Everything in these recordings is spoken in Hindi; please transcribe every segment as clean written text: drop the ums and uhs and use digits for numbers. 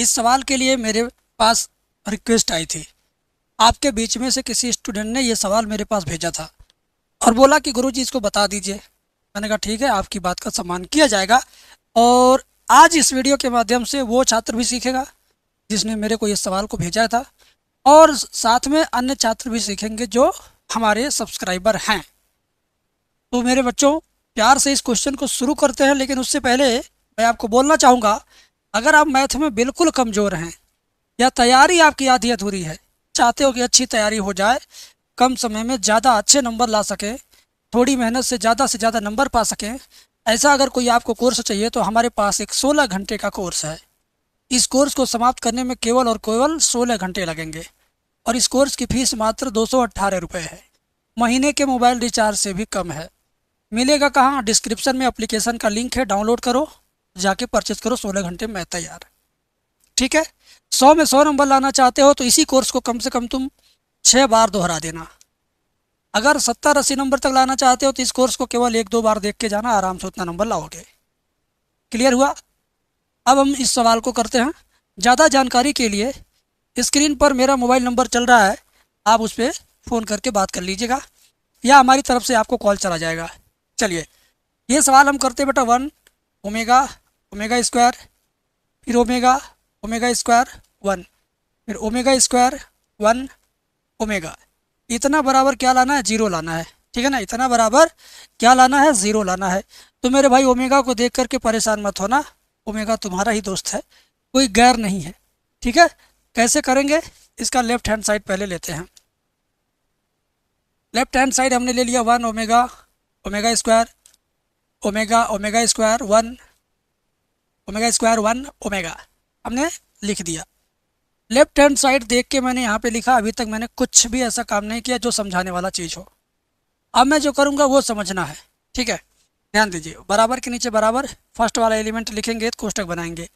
इस सवाल के लिए मेरे पास रिक्वेस्ट आई थी। आपके बीच में से किसी स्टूडेंट ने ये सवाल मेरे पास भेजा था और बोला कि गुरुजी इसको बता दीजिए। मैंने कहा ठीक है, आपकी बात का सम्मान किया जाएगा। और आज इस वीडियो के माध्यम से वो छात्र भी सीखेगा जिसने मेरे को ये सवाल को भेजा था, और साथ में अन्य छात्र भी सीखेंगे जो हमारे सब्सक्राइबर हैं। तो मेरे बच्चों, प्यार से इस क्वेश्चन को शुरू करते हैं, लेकिन उससे पहले मैं आपको बोलना चाहूँगा, अगर आप मैथ में बिल्कुल कमज़ोर हैं या तैयारी आपकी आधी अधूरी है, चाहते हो कि अच्छी तैयारी हो जाए, कम समय में ज़्यादा अच्छे नंबर ला सकें, थोड़ी मेहनत से ज़्यादा नंबर पा सकें, ऐसा अगर कोई आपको कोर्स चाहिए तो हमारे पास एक 16 घंटे का कोर्स है। इस कोर्स को समाप्त करने में केवल और केवल 16 घंटे लगेंगे और इस कोर्स की फ़ीस मात्र 218 रुपये है। महीने के मोबाइल रिचार्ज से भी कम है। मिलेगा कहाँ? डिस्क्रिप्शन में एप्लीकेशन का लिंक है, डाउनलोड करो, जाके परचेज करो। 16 घंटे में तैयार। ठीक है। 100 में 100 नंबर लाना चाहते हो तो इसी कोर्स को कम से कम तुम 6 बार दोहरा देना। अगर 70-80 नंबर तक लाना चाहते हो तो इस कोर्स को केवल 1-2 बार देख के जाना, आराम से उतना नंबर लाओगे। क्लियर हुआ? अब हम इस सवाल को करते हैं। ज़्यादा जानकारी के लिए स्क्रीन पर मेरा मोबाइल नंबर चल रहा है, आप उस पर फ़ोन करके बात कर लीजिएगा या हमारी तरफ से आपको कॉल चला जाएगा। चलिए, ये सवाल हम करते बेटा 1 ओमेगा ओमेगा स्क्वायर, फिर ओमेगा ओमेगा स्क्वायर 1, फिर ओमेगा स्क्वायर 1 ओमेगा। इतना बराबर क्या लाना है? 0 लाना है। ठीक है ना? इतना बराबर क्या लाना है? 0 लाना है। तो मेरे भाई, ओमेगा को देख करके परेशान मत होना, ओमेगा तुम्हारा ही दोस्त है, कोई गैर नहीं है। ठीक है। कैसे करेंगे? इसका लेफ्ट हैंड साइड पहले लेते हैं। लेफ्ट हैंड साइड हमने ले लिया 1 omega omega square omega omega square 1 omega square 1 omega हमने लिख दिया। लेफ्ट हैंड साइड देख के मैंने यहाँ पे लिखा। अभी तक मैंने कुछ भी ऐसा काम नहीं किया जो समझाने वाला चीज़ हो। अब मैं जो करूँगा वो समझना है। ठीक है, ध्यान दीजिए। बराबर के नीचे बराबर, फर्स्ट वाला एलिमेंट लिखेंगे तो कोष्टक बनाएंगे,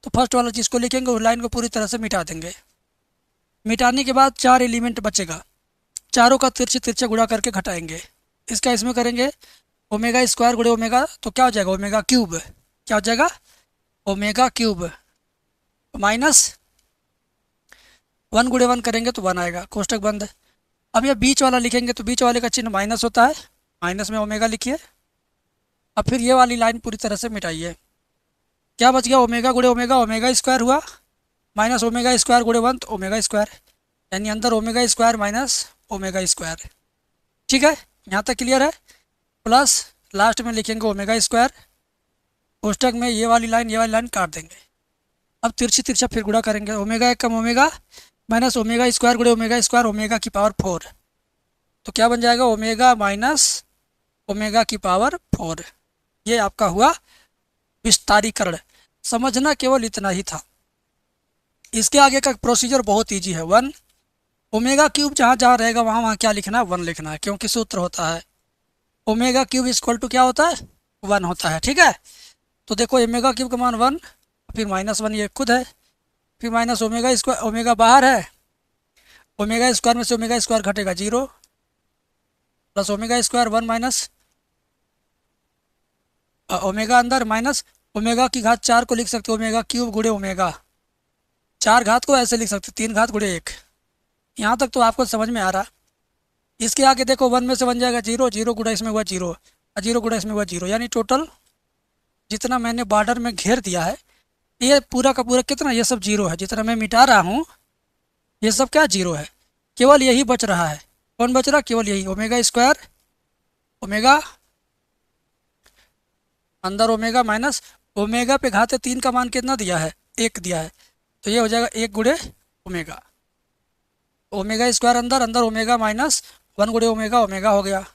तो फर्स्ट वाला चीज़ को लिखेंगे, उस लाइन को पूरी तरह से मिटा देंगे। मिटाने के बाद 4 एलिमेंट बचेगा, चारों का तिरछे तिरछे गुणा करके घटाएंगे। इसका इसमें करेंगे ओमेगा स्क्वायर गुणे ओमेगा, तो क्या हो जाएगा? Omega cube. क्या हो जाएगा? ओमेगा क्यूब माइनस 1 गुणे 1 करेंगे तो 1 आएगा, कोष्टक बंद। अब ये बीच वाला लिखेंगे तो बीच वाले का चिन्ह माइनस होता है, माइनस में ओमेगा लिखिए। अब फिर ये वाली लाइन पूरी तरह से मिटाइए। क्या बच गया? ओमेगा गुणे ओमेगा, ओमेगा स्क्वायर हुआ, माइनस ओमेगा स्क्वायर गुणे 1 तो ओमेगा स्क्वायर, यानी अंदर omega square minus omega square. ठीक है, यहाँ तक क्लियर है? प्लस लास्ट में लिखेंगे ओमेगा स्क्वायर, कोष्टक में ये वाली लाइन काट देंगे। अब तिरछी तिरछा फिर गुणा करेंगे, ओमेगा एक कम ओमेगा माइनस ओमेगा स्क्वायर गुणे ओमेगा स्क्वायर ओमेगा की पावर 4, तो क्या बन जाएगा? ओमेगा माइनस ओमेगा की पावर 4। ये आपका हुआ विस्तारीकरण। समझना केवल इतना ही था। इसके आगे का प्रोसीजर बहुत ईजी है। 1 ओमेगा क्यूब जहाँ जहाँ रहेगा वहाँ वहाँ क्या लिखना है? 1 लिखना है, क्योंकि सूत्र होता है ओमेगा क्यूब इक्वल टू क्या होता है? 1 होता है। ठीक है, तो देखो ओमेगा क्यूब का मान 1, फिर -1 ये खुद है, फिर माइनस ओमेगा स्क्वायर, ओमेगा बाहर है, ओमेगा स्क्वायर में से ओमेगा स्क्वायर घटेगा 0, plus omega square 1 minus omega अंदर, माइनस ओमेगा की घात 4 को लिख सकते हो ओमेगा क्यूब गुणे ओमेगा। 4 घात को ऐसे लिख सकते हो 3 घात गुणे 1। यहाँ तक तो आपको समझ में आ रहा। इसके आगे देखो 1 में से बन जाएगा 0, 0 गुणा इसमें हुआ 0 और 0 गुणा इसमें हुआ 0, यानी टोटल जितना मैंने बॉर्डर में घेर दिया है ये पूरा का पूरा कितना? ये सब 0 है। जितना मैं मिटा रहा हूँ ये सब क्या? 0 है। केवल यही बच रहा है। कौन बच रहा? केवल यही, ओमेगा स्क्वायर ओमेगा अंदर ओमेगा माइनस ओमेगा पे घाते 3 का मान कितना दिया है? 1 दिया है, तो ये हो जाएगा 1 गुणे ओमेगा। ओमेगा स्क्वायर अंदर, अंदर ओमेगा माइनस 1 गुणे ओमेगा, ओमेगा हो गया।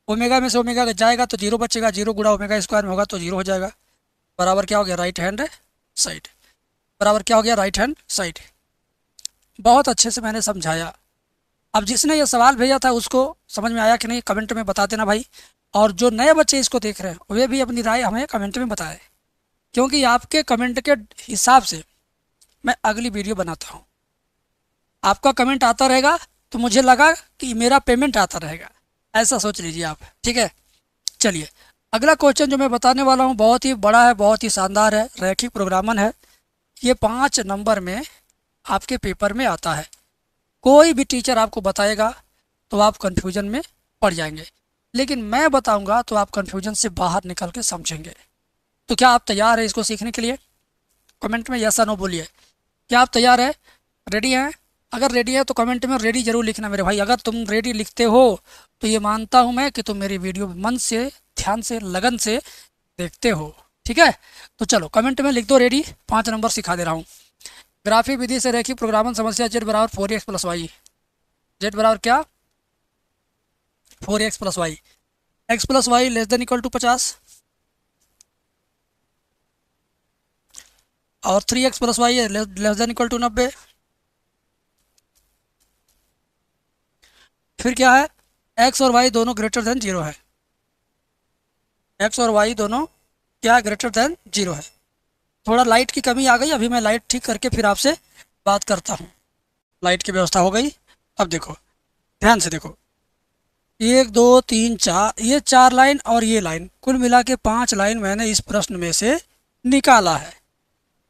ओमेगा में से ओमेगा जाएगा तो 0 बचेगा, 0 गुणा ओमेगा स्क्वायर में होगा तो 0 हो जाएगा। बराबर क्या हो गया? Right hand side. बराबर क्या हो गया? Right hand side. बहुत अच्छे से मैंने समझाया। अब जिसने ये सवाल भेजा था उसको समझ में आया कि नहीं, कमेंट में बता देना भाई। और जो नए बच्चे इसको देख रहे हैं वे भी अपनी राय हमें कमेंट में बताएं, क्योंकि आपके कमेंट के हिसाब से मैं अगली वीडियो बनाता हूँ। आपका कमेंट आता रहेगा तो मुझे लगा कि मेरा पेमेंट आता रहेगा, ऐसा सोच लीजिए आप। ठीक है, चलिए अगला क्वेश्चन जो मैं बताने वाला हूँ बहुत ही बड़ा है, बहुत ही शानदार है, रैखिक प्रोग्रामन है। ये 5 नंबर में आपके पेपर में आता है। कोई भी टीचर आपको बताएगा तो आप कन्फ्यूजन में पड़ जाएंगे, लेकिन मैं बताऊंगा तो आप कन्फ्यूजन से बाहर निकल के समझेंगे। तो क्या आप तैयार हैं इसको सीखने के लिए? कमेंट में यस या नो बोलिए। क्या आप तैयार हैं, रेडी हैं? अगर रेडी है तो कमेंट में रेडी जरूर लिखना मेरे भाई। अगर तुम रेडी लिखते हो तो ये मानता हूँ मैं कि तुम मेरी वीडियो मन से, ध्यान से, लगन से देखते हो। ठीक है, तो चलो कमेंट में लिख दो रेडी। 5 नंबर सिखा दे रहा हूँ। ग्राफिक विधि से रेखीय प्रोग्रामन समस्या जेड बराबर 4x प्लस वाई। जेड बराबर क्या? 4x plus Y. X plus Y less than equal to 50 और 3x प्लस वाई है लेस देन इक्वल टू 90। फिर क्या है? एक्स और वाई दोनों ग्रेटर देन 0 है। एक्स और वाई दोनों क्या ग्रेटर देन 0 है। थोड़ा लाइट की कमी आ गई, अभी मैं लाइट ठीक करके फिर आपसे बात करता हूँ। लाइट की व्यवस्था हो गई। अब देखो, ध्यान से देखो, 1 2 3 4, ये 4 लाइन और ये लाइन, कुल मिला के 5 लाइन मैंने इस प्रश्न में से निकाला है।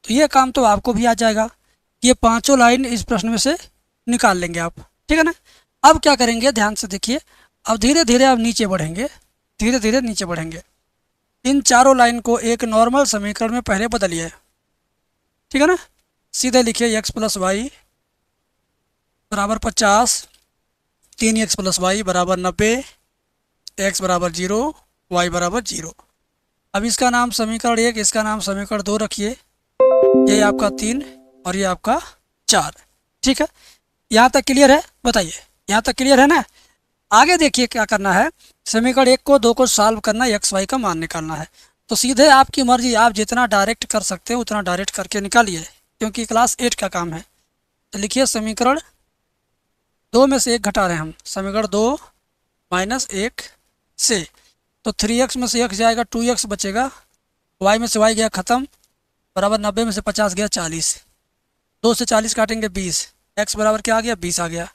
तो ये काम तो आपको भी आ जाएगा। ये 5 लाइन इस प्रश्न में से निकाल लेंगे आप, ठीक है ना। अब क्या करेंगे, ध्यान से देखिए। अब धीरे धीरे आप नीचे बढ़ेंगे, धीरे धीरे नीचे बढ़ेंगे। इन 4 लाइन को एक नॉर्मल समीकरण में पहले बदलिए, ठीक है ना। सीधे लिखिए एक्स प्लस वाई बराबर 50, 3x प्लस वाई बराबर 90, एक्स बराबर 0, वाई बराबर 0। अब इसका नाम समीकरण 1, इसका नाम समीकरण 2 रखिए। ये आपका 3 और ये आपका 4, ठीक है। यहाँ तक क्लियर है? बताइए, यहाँ तक क्लियर है ना। आगे देखिए क्या करना है। समीकरण 1 को 2 को सॉल्व करना, एक्स वाई का मान निकालना है। तो सीधे आपकी मर्जी, आप जितना डायरेक्ट कर सकते हो उतना डायरेक्ट करके निकालिए, क्योंकि क्लास 8 का काम है। तो लिखिए समीकरण 2 में से 1 घटा रहे हैं हम, समीकरण 2 माइनस 1 से। तो 3x में से x जाएगा, 2x बचेगा, y में से y गया ख़त्म, बराबर 90 में से 50 गया 40, 2 से 40 काटेंगे 20, x बराबर क्या आ गया? 20 आ गया।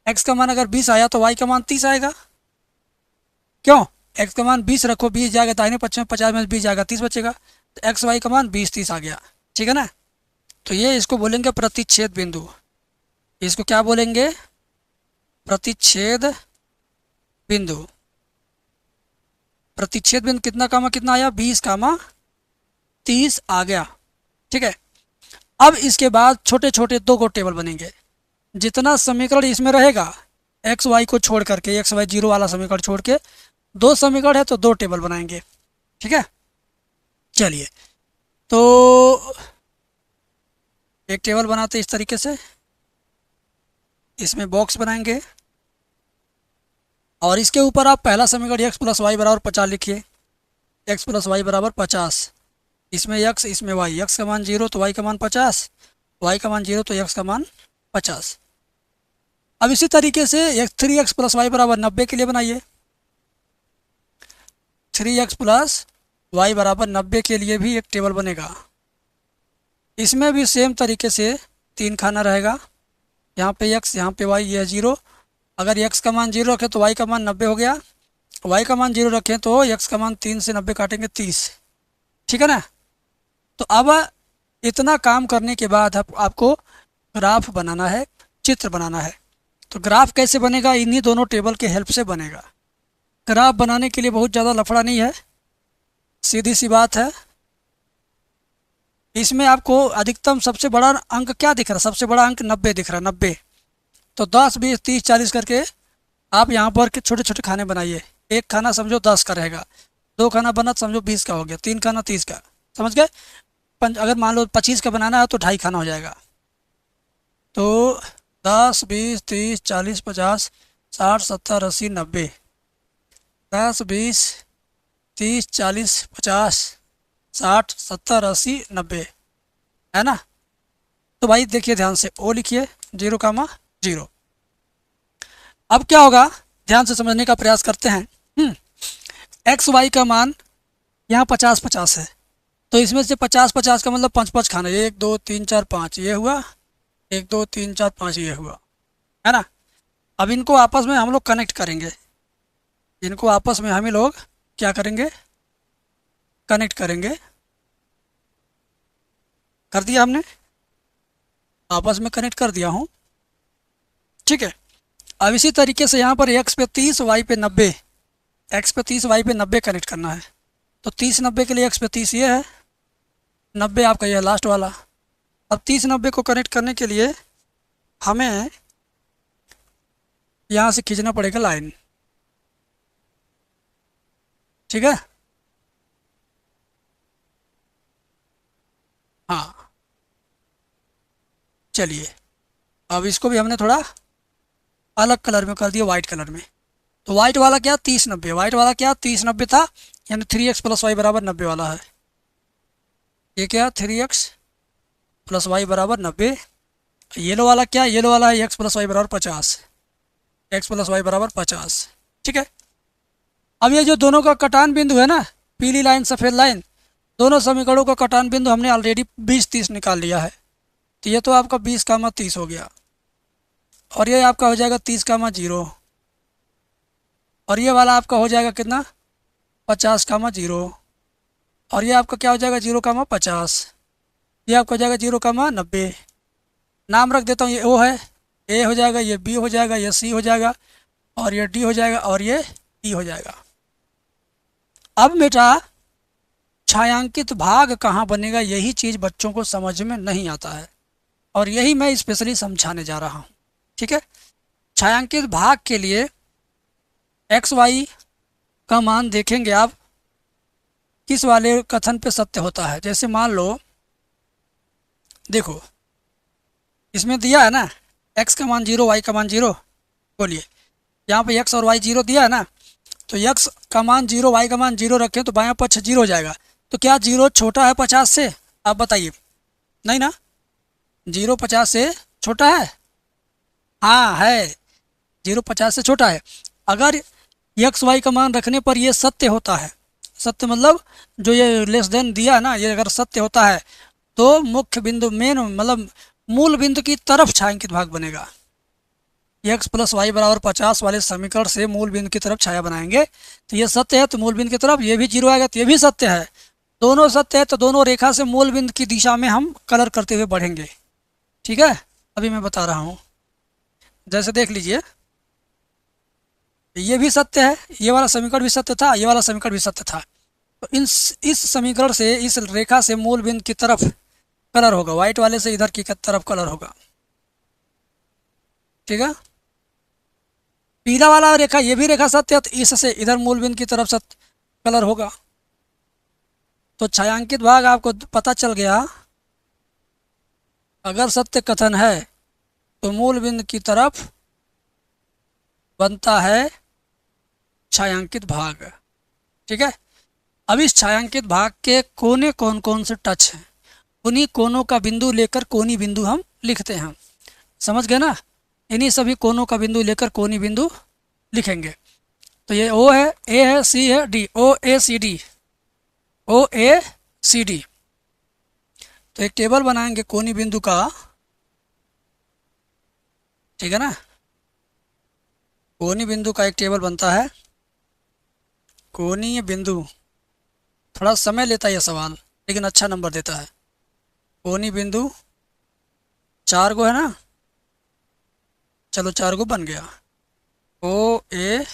x का मान अगर 20 आया तो y का मान 30 आएगा। क्यों? x का मान 20 रखो, 20 जाएगा दाहिने पक्ष में, 50 में 20 जाएगा 30 बचेगा। तो x y का मान 20 30 आ गया, ठीक है ना। तो ये इसको बोलेंगे प्रतिच्छेद बिंदु। इसको क्या बोलेंगे? प्रतिच्छेद बिंदु। प्रतिच्छेद बिंदु कितना कामा कितना आया? 20 कामा 30 आ गया, ठीक है। अब इसके बाद छोटे छोटे 2 को टेबल बनेंगे। जितना समीकरण इसमें रहेगा एक्स वाई को छोड़ करके, एक्स वाई 0 वाला समीकरण छोड़ के, 2 समीकरण है तो 2 टेबल बनाएंगे, ठीक है। चलिए, तो एक टेबल बनाते इस तरीके से, इसमें बॉक्स बनाएंगे और इसके ऊपर आप पहला समीकरण एक्स प्लस वाई बराबर 50 लिखिए। एक्स प्लस वाई बराबर 50, इसमें x इसमें y, x का मान 0 तो y का मान 50, y का मान 0 तो x का मान 50। अब इसी तरीके से 3x प्लस वाई बराबर 90 के लिए बनाइए। 3x प्लस वाई बराबर 90 के लिए भी एक टेबल बनेगा। इसमें भी सेम तरीके से 3 खाना रहेगा, यहाँ पे x यहाँ पे y, ये 0। अगर x का मान 0 रखें तो y का मान 90 हो गया, y का मान 0 रखें तो x का मान 3 से 90 काटेंगे 30, ठीक है ना। तो अब इतना काम करने के बाद आपको ग्राफ बनाना है, चित्र बनाना है। तो ग्राफ कैसे बनेगा? इन्हीं दोनों टेबल के हेल्प से बनेगा। ग्राफ बनाने के लिए बहुत ज़्यादा लफड़ा नहीं है, सीधी सी बात है। इसमें आपको अधिकतम सबसे बड़ा अंक क्या दिख रहा है? सबसे बड़ा अंक 90 दिख रहा है, 90। तो 10 20 30 40 करके आप यहाँ पर के छोटे छोटे खाने बनाइए। एक खाना समझो 10 का रहेगा, 2 खाना बना समझो 20 का हो गया, 3 खाना 30 का, समझ गए। अगर मान लो 25 का बनाना है तो 2.5 खाना हो जाएगा। तो 10 20 30 40 50 60 70 80 90, 10 20 30 40 50 60 70 80 90, है ना। तो भाई देखिए ध्यान से, ओ लिखिए 0 कामा 0। अब क्या होगा, ध्यान से समझने का प्रयास करते हैं। एक्स वाई का मान यहाँ 50 50 है, तो इसमें से 50 50 का मतलब 5 5 खाना, 1 2 3 4 5 ये हुआ, 1 2 3 4 5 ये हुआ, है ना। अब इनको आपस में हम लोग कनेक्ट करेंगे, इनको आपस में हम लोग क्या करेंगे? कनेक्ट करेंगे। कर दिया हमने। आपस में कनेक्ट कर दिया हूँ। ठीक है, अब इसी तरीके से यहाँ पर x पे 30 y पे 90, x पे 30 y पे 90 कनेक्ट करना है। तो 30 90 के लिए x पे 30 ये है, 90 आपका यह लास्ट वाला। अब 30 90 को कनेक्ट करने के लिए हमें यहाँ से खींचना पड़ेगा लाइन। ठीक है, हाँ चलिए, अब इसको भी हमने थोड़ा अलग कलर में कर दिया, वाइट कलर में। तो वाइट वाला क्या 30 90, वाइट वाला क्या 30 90 था, यानी 3x प्लस वाई बराबर 90 वाला है। ये क्या 3x प्लस वाई बराबर 90। येलो वाला क्या, येलो वाला है x प्लस वाई बराबर 50, x प्लस वाई बराबर 50। ठीक है, अब ये जो दोनों का कटान बिंदु है ना, पीली लाइन सफ़ेद लाइन, दोनों समीकरणों का कटान बिंदु हमने ऑलरेडी 20 30 निकाल लिया है। तो ये तो आपका 20 कामा 30 हो गया, और ये आपका हो जाएगा 30 कामा 0, और ये वाला आपका हो जाएगा कितना 50 कामा 0, और ये आपका क्या हो जाएगा 0 कामा 50, ये आपका हो जाएगा 0 कामा 90। नाम रख देता हूँ, ये ओ है, ए हो जाएगा, ये बी हो जाएगा, ये सी हो जाएगा, और ये डी हो जाएगा, और ये ई हो जाएगा। अब बेटा छायांकित भाग कहाँ बनेगा, यही चीज़ बच्चों को समझ में नहीं आता है, और यही मैं स्पेशली समझाने जा रहा हूँ। ठीक है, छायांकित भाग के लिए एक्स वाई का मान देखेंगे आप किस वाले कथन पे सत्य होता है। जैसे मान लो, देखो इसमें दिया है ना x का मान 0 y का मान 0, बोलिए यहाँ पे x और y 0 दिया है ना, तो x का मान 0 y का मान 0 रखें तो बायां पक्ष 0 हो जाएगा। तो क्या 0 छोटा है 50 से, आप बताइए, नहीं ना, 0 50 से छोटा है, हाँ है, 0 50 से छोटा है। अगर एक्स वाई का मान रखने पर ये सत्य होता है, सत्य मतलब जो ये लेस देन दिया है ना, ये अगर सत्य होता है तो मुख्य बिंदु मेन मतलब मूल बिंदु की तरफ छायांकित भाग बनेगा। एक्स प्लस वाई बराबर 50 वाले समीकरण से मूल बिंदु की तरफ छाया बनाएंगे, तो ये सत्य है तो मूल बिंदु की तरफ, ये भी 0 आएगा तो ये भी सत्य है, दोनों सत्य है तो दोनों रेखा से मूल बिंदु की दिशा में हम कलर करते हुए बढ़ेंगे। ठीक है, अभी मैं बता रहा हूँ, जैसे देख लीजिए, ये भी सत्य है, ये वाला समीकरण भी सत्य था, ये वाला समीकरण भी सत्य था। तो इस समीकरण से इस रेखा से मूल बिंदु की तरफ कलर होगा, वाइट वाले से इधर की तरफ कलर होगा। ठीक है, पीला वाला रेखा, ये भी रेखा सत्य है तो इससे इधर मूल बिंदु की तरफ सत्य कलर होगा। तो छायांकित भाग आपको पता चल गया, अगर सत्य कथन है तो मूल बिंदु की तरफ बनता है छायांकित भाग। ठीक है, अब इस छायांकित भाग के कोने कौन कौन से टच हैं, उन्हीं कोनों का बिंदु लेकर कोनी बिंदु हम लिखते हैं। समझ गए ना, इन्हीं सभी कोनों का बिंदु लेकर कोनी बिंदु लिखेंगे। तो ये ओ है, ए है, सी है, डी, ओ ए सी डी, ओ ए सी डी। तो एक टेबल बनाएंगे कोनी बिंदु का, ठीक है ना, कोनी बिंदु का एक टेबल बनता है। कोनीय बिंदु, थोड़ा समय लेता है यह सवाल, लेकिन अच्छा नंबर देता है। कोनी बिंदु 4 गो है ना, चलो 4 गो बन गया। ओ ए,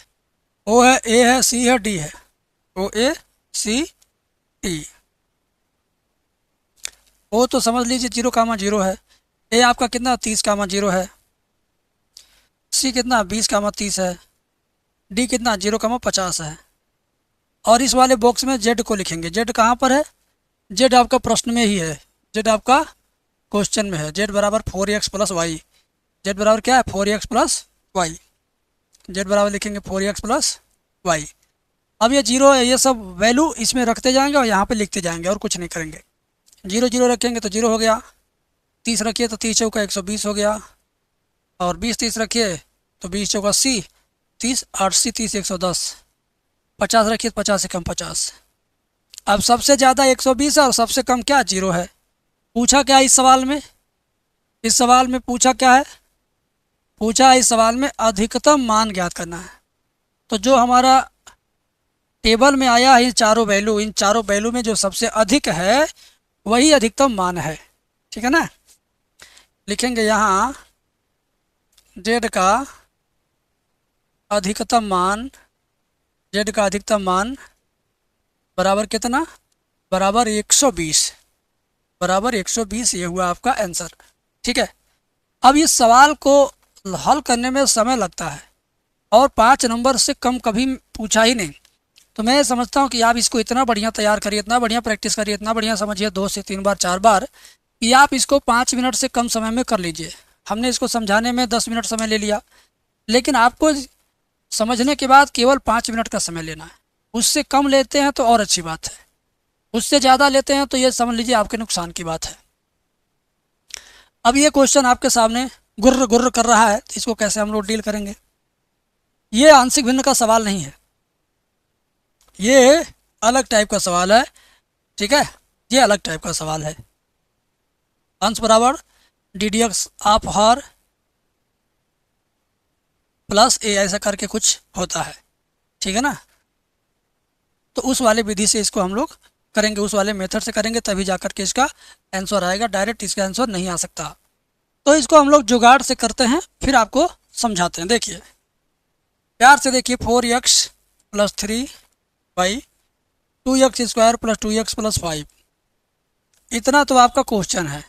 ओ है, ए है, सी है, डी है, ओ ए सी डी। ओ तो समझ लीजिए 0 कामा 0 है, ए आपका कितना 30 कामा 0 है, सी कितना 20 कामा 30 है, डी कितना 0 कामा 50 है। और इस वाले बॉक्स में जेड को लिखेंगे। जेड कहाँ पर है, जेड आपका प्रश्न में ही है, जेड आपका क्वेश्चन में है। जेड बराबर 4x प्लस वाई, जेड बराबर क्या है 4x प्लस वाई, जेड बराबर लिखेंगे 4x प्लस वाई। अब ये 0 है, ये सब वैल्यू इसमें रखते जाएंगे और यहाँ पे लिखते जाएंगे और कुछ नहीं करेंगे। 0 0 रखेंगे तो 0 हो गया, 30 रखिए तो 30 चौका 120 हो गया, और 20 30 रखिए तो 20 चौका 80, 30 8 सी 30 110, 50 रखिए तो 50 से कम 50। अब सबसे ज़्यादा 120 है और सबसे कम क्या 0 है। पूछा क्या इस सवाल में, इस सवाल में पूछा क्या है, पूछा इस सवाल में अधिकतम मान ज्ञात करना है। तो जो हमारा टेबल में आया है इन चारों वैल्यू, इन चारों वैल्यू में जो सबसे अधिक है वही अधिकतम मान है। ठीक है ना, लिखेंगे यहाँ जेड का अधिकतम मान, जेड का अधिकतम मान बराबर कितना, बराबर 120, बराबर 120। ये हुआ आपका आंसर। ठीक है, अब इस सवाल को हल करने में समय लगता है और 5 नंबर से कम कभी पूछा ही नहीं। तो मैं समझता हूँ कि आप इसको इतना बढ़िया तैयार करिए, इतना बढ़िया प्रैक्टिस करिए, इतना बढ़िया समझिए 2 से 3 बार 4 बार, कि आप इसको 5 मिनट से कम समय में कर लीजिए। हमने इसको समझाने में 10 मिनट समय ले लिया, लेकिन आपको समझने के बाद केवल 5 मिनट का समय लेना है। उससे कम लेते हैं तो और अच्छी बात है, उससे ज़्यादा लेते हैं तो ये समझ लीजिए आपके नुकसान की बात है। अब ये क्वेश्चन आपके सामने गुर्र गुर्र कर रहा है, तो इसको कैसे हम लोग डील करेंगे। ये आंशिक भिन्न का सवाल नहीं है, ये अलग टाइप का सवाल है। ठीक है, ये अलग टाइप का सवाल है। अंश बराबर डी डी एक्स ऑफ हर प्लस ए, ऐसा करके कुछ होता है। ठीक है ना, तो उस वाले विधि से इसको हम लोग करेंगे, उस वाले मेथड से करेंगे, तभी जाकर के इसका आंसर आएगा। डायरेक्ट इसका आंसर नहीं आ सकता। तो इसको हम लोग जुगाड़ से करते हैं, फिर आपको समझाते हैं। देखिए प्यार से देखिए, 4x plus 3 by 2x² plus 2x plus 5, इतना तो आपका क्वेश्चन है।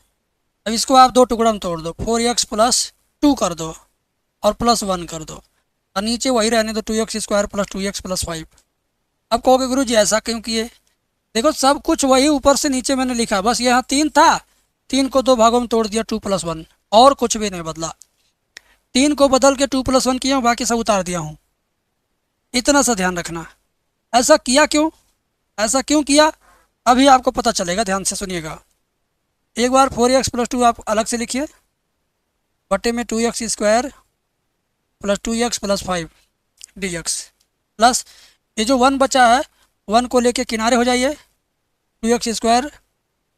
अब इसको आप 2 टुकड़ा में तोड़ दो, 4x प्लस 2 कर दो और प्लस 1 कर दो, और नीचे वही रहने दो 2x² प्लस 2x प्लस 5। अब कहोगे गुरु जी ऐसा क्यों किए। देखो सब कुछ वही ऊपर से नीचे मैंने लिखा, बस यहाँ 3 था, 3 को 2 भागों में तोड़ दिया, 2 + 1, और कुछ भी नहीं बदला। 3 को बदल के 2 + 1 किया हूँ, बाकी सब उतार दिया हूँ। इतना सा ध्यान रखना। ऐसा किया क्यों, ऐसा क्यों किया अभी आपको पता चलेगा, ध्यान से सुनिएगा। एक बार 4x प्लस 2 आप अलग से लिखिए, बटे में 2x² plus 2x plus 5 dx, plus ये जो 1 बचा है 1 को लेके किनारे हो जाइए, 2x²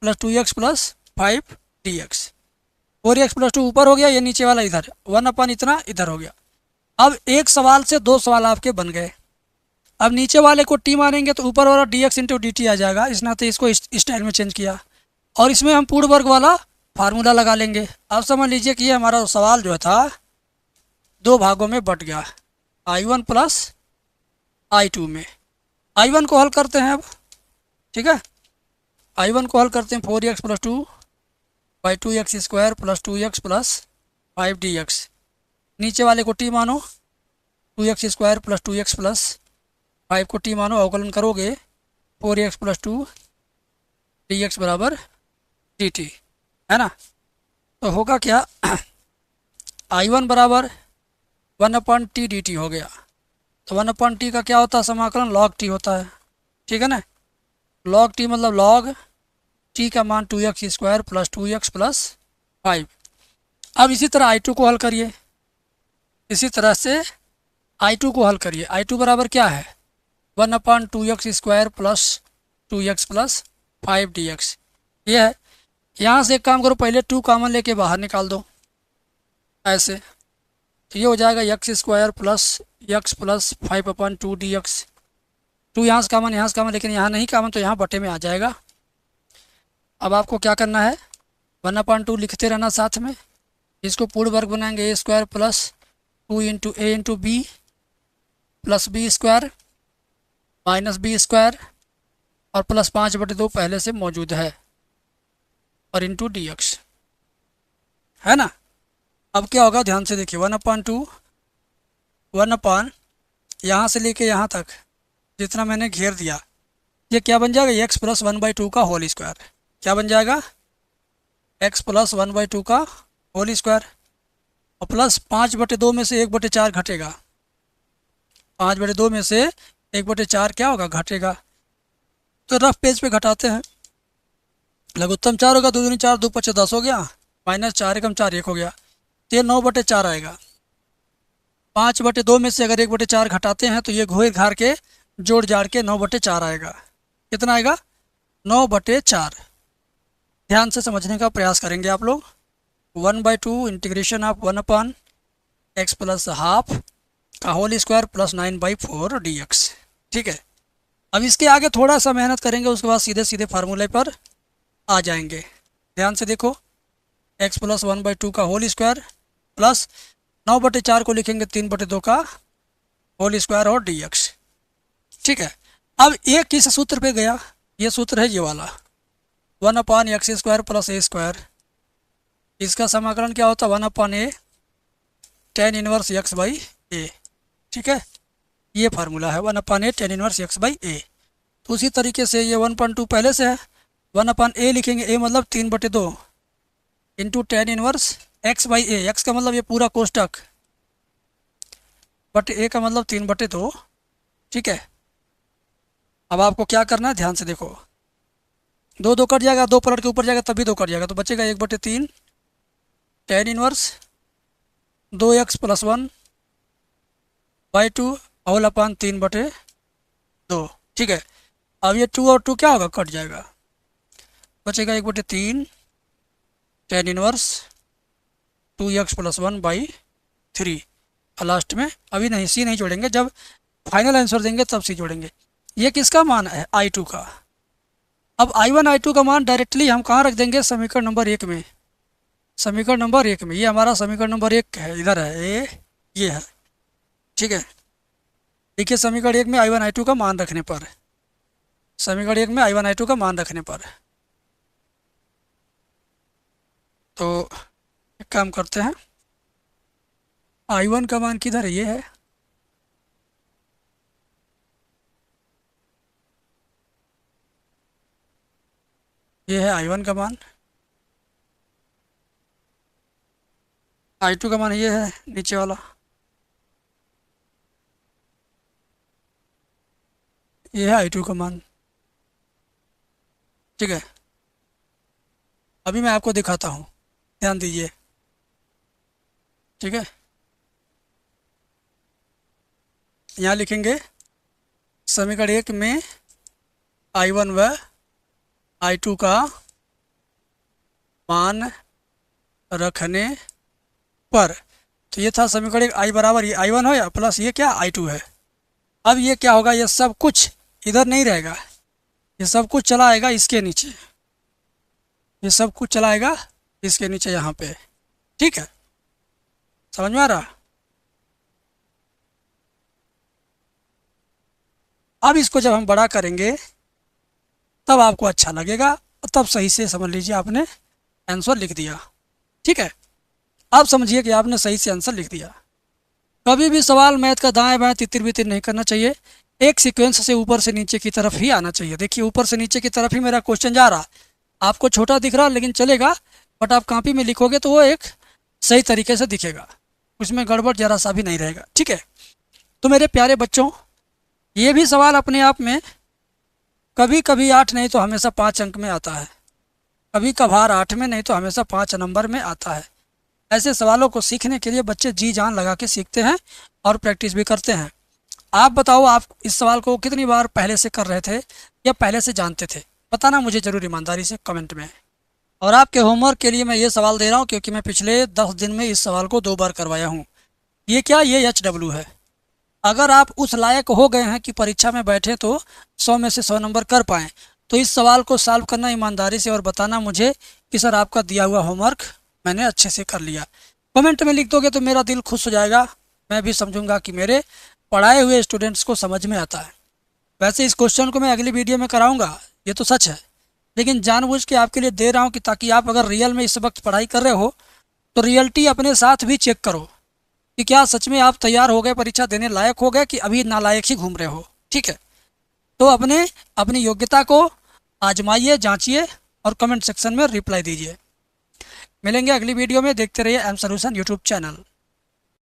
plus 2x plus 5 dx। 4x plus 2 ऊपर हो गया, ये नीचे वाला इधर, 1/, इतना इधर हो गया। अब एक सवाल से 2 सवाल आपके बन गए। अब नीचे वाले को टी मानेंगे तो ऊपर वाला dx इंटू dt आ जाएगा, इस नाते इसको इस स्टाइल में चेंज किया, और इसमें हम पूर्ण वर्ग वाला फार्मूला लगा लेंगे। अब समझ लीजिए कि ये हमारा सवाल जो था 2 भागों में बट गया, I1 प्लस I2 में। I1 को हल करते हैं अब। ठीक है, I1 को हल करते हैं, 4x plus 2 by 2x² plus 2x plus 5 dx। नीचे वाले को टी मानो, 2x² प्लस 2x प्लस 5 को टी मानो, अवकलन करोगे 4x प्लस 2 dx बराबर dt, है ना। तो होगा क्या, I1 बराबर 1/t dt हो गया। तो 1/t का क्या होता है समाकलन, log t होता है। ठीक है ना, log t मतलब log t का मान 2x² प्लस 2x प्लस 5। अब इसी तरह I2 को हल करिए, इसी तरह से I2 को हल करिए। I2 बराबर क्या है, 1/2x² plus 2x plus 5 dx। ये है, यहाँ से एक काम करो, पहले 2 कॉमन लेके बाहर निकाल दो ऐसे, तो ये हो जाएगा x² plus x plus 5/2 dx। 2 यहाँ से कॉमन, यहाँ से कॉमन, लेकिन यहाँ नहीं कॉमन, तो यहाँ बटे में आ जाएगा। अब आपको क्या करना है, 1/2 लिखते रहना साथ में, इसको पूर्ण वर्ग बनाएंगे, a² plus 2 into a into B plus b² minus b² और प्लस 5/2 पहले से मौजूद है, और इंटू dx, है ना। अब क्या होगा, ध्यान से देखिए, 1/2 यहाँ से लेके यहाँ तक जितना मैंने घेर दिया, ये क्या बन जाएगा, x प्लस 1/2 का होल स्क्वायर। क्या बन जाएगा, x प्लस 1/2 का होल स्क्वायर, और प्लस 5/2 में से 1/4 घटेगा, 5/2 में से 1/4 क्या होगा, घटेगा। तो रफ पेज पे घटाते हैं, लघुत्तम 4 होगा, 2 दूनी 4, 2 × 5 10 हो गया, माइनस 4 × 4 1 हो गया, तो ये 9/4 आएगा। 5/2 में से अगर 1/4 घटाते हैं तो ये घोर घार के जोड़ जाड़ के 9/4 आएगा। कितना आएगा, 9/4। ध्यान से समझने का प्रयास करेंगे आप लोग। 1/2 integration of 1/x plus half का होल स्क्वायर प्लस 9/4 dx। ठीक है, अब इसके आगे थोड़ा सा मेहनत करेंगे, उसके बाद सीधे सीधे फार्मूले पर आ जाएंगे। ध्यान से देखो, एक्स प्लस 1/2 का होल स्क्वायर प्लस 9/4 को लिखेंगे 3/2 का होल स्क्वायर और dx। ठीक है, अब एक किस सूत्र पे गया, ये सूत्र है ये वाला 1/x² प्लस a²। इसका समाकलन क्या होता है 1/a tan इनवर्स x/a। ठीक है, ये फार्मूला है 1/a tan इनवर्स x/a। तो उसी तरीके से ये 1.2 पहले से है, 1/a लिखेंगे, a मतलब 3/2 into tan inverse x/a। x का मतलब ये पूरा कोष्टक बट a का मतलब 3/2। ठीक है, अब आपको क्या करना है ध्यान से देखो, 2 कट जाएगा, 2 पलट के ऊपर जाएगा तभी 2 कट जाएगा, तो बचेगा 1/3 tan inverse 2x + 1/2 whole upon 3/2। ठीक है, अब ये 2 और 2 क्या होगा, कट जाएगा, बचेगा 1/3 tan इनवर्स 2x + 1/3। और लास्ट में अभी नहीं, सी नहीं जोड़ेंगे, जब फाइनल आंसर देंगे तब सी जोड़ेंगे। ये किसका मान है, I2 का। अब I1 I2 का मान डायरेक्टली हम कहाँ रख देंगे, समीकरण नंबर 1 में। समीकरण नंबर 1 में, ये हमारा समीकरण नंबर 1 है, इधर है ये है। ठीक है, देखिए समीकरण 1 में I1 I2 का मान रखने पर, समीकरण 1 में I1 I2 का मान रखने पर, तो एक काम करते हैं, I1 का मान किधर है, ये है, ये है I1 का मान, I2 का मान ये है नीचे वाला, ये है I2 का मान। ठीक है, अभी मैं आपको दिखाता हूँ, ध्यान दीजिए। ठीक है, यहाँ लिखेंगे समीकरण 1 में I1 व I2 का मान रखने पर, तो ये था समीकरण 1, I बराबर ये I1 हो या प्लस ये क्या I2 है। अब ये क्या होगा, ये सब कुछ इधर नहीं रहेगा, ये सब कुछ चला आएगा इसके नीचे, ये सब कुछ चला आएगा इसके नीचे यहाँ पे। ठीक है, समझ में आ रहा। अब इसको जब हम बड़ा करेंगे तब आपको अच्छा लगेगा, तब सही से समझ लीजिए आपने आंसर लिख दिया। ठीक है, आप समझिए कि आपने सही से आंसर लिख दिया। कभी भी सवाल मैथ का दाएं बाएं तितिर बितिर नहीं करना चाहिए, एक सीक्वेंस से ऊपर से नीचे की तरफ ही आना चाहिए। देखिए ऊपर से नीचे की तरफ ही मेरा क्वेश्चन जा रहा, आपको छोटा दिख रहा लेकिन चलेगा, बट आप कॉपी में लिखोगे तो वो एक सही तरीके से दिखेगा, उसमें गड़बड़ जरा सा भी नहीं रहेगा। ठीक है, तो मेरे प्यारे बच्चों, ये भी सवाल अपने आप में कभी कभी 8 नहीं तो हमेशा 5 अंक में आता है, कभी कभार 8 में नहीं तो हमेशा 5 नंबर में आता है। ऐसे सवालों को सीखने के लिए बच्चे जी जान लगा के सीखते हैं और प्रैक्टिस भी करते हैं। आप बताओ, आप इस सवाल को कितनी बार पहले से कर रहे थे या पहले से जानते थे, बताना मुझे ज़रूर ईमानदारी से कमेंट में। और आपके होमवर्क के लिए मैं ये सवाल दे रहा हूँ क्योंकि मैं पिछले 10 दिन में इस सवाल को 2 बार करवाया हूँ। ये क्या, ये HW है। अगर आप उस लायक हो गए हैं कि परीक्षा में बैठे तो 100 में से 100 नंबर कर पाएँ, तो इस सवाल को सॉल्व करना ईमानदारी से और बताना मुझे कि सर आपका दिया हुआ होमवर्क मैंने अच्छे से कर लिया। कमेंट में लिख दोगे तो मेरा दिल खुश हो जाएगा, मैं भी समझूंगा कि मेरे पढ़ाए हुए स्टूडेंट्स को समझ में आता है। वैसे इस क्वेश्चन को मैं अगली वीडियो में कराऊंगा, ये तो सच है, लेकिन जानबूझ के आपके लिए दे रहा हूँ कि ताकि आप अगर रियल में इस वक्त पढ़ाई कर रहे हो तो रियलिटी अपने साथ भी चेक करो कि क्या सच में आप तैयार हो गए, परीक्षा देने लायक हो गए कि अभी नालायक ही घूम रहे हो। ठीक है, तो अपनी योग्यता को आजमाइए, जांचिए और कमेंट सेक्शन में रिप्लाई दीजिए। मिलेंगे अगली वीडियो में, देखते रहिए एम सॉल्यूशन यूट्यूब चैनल।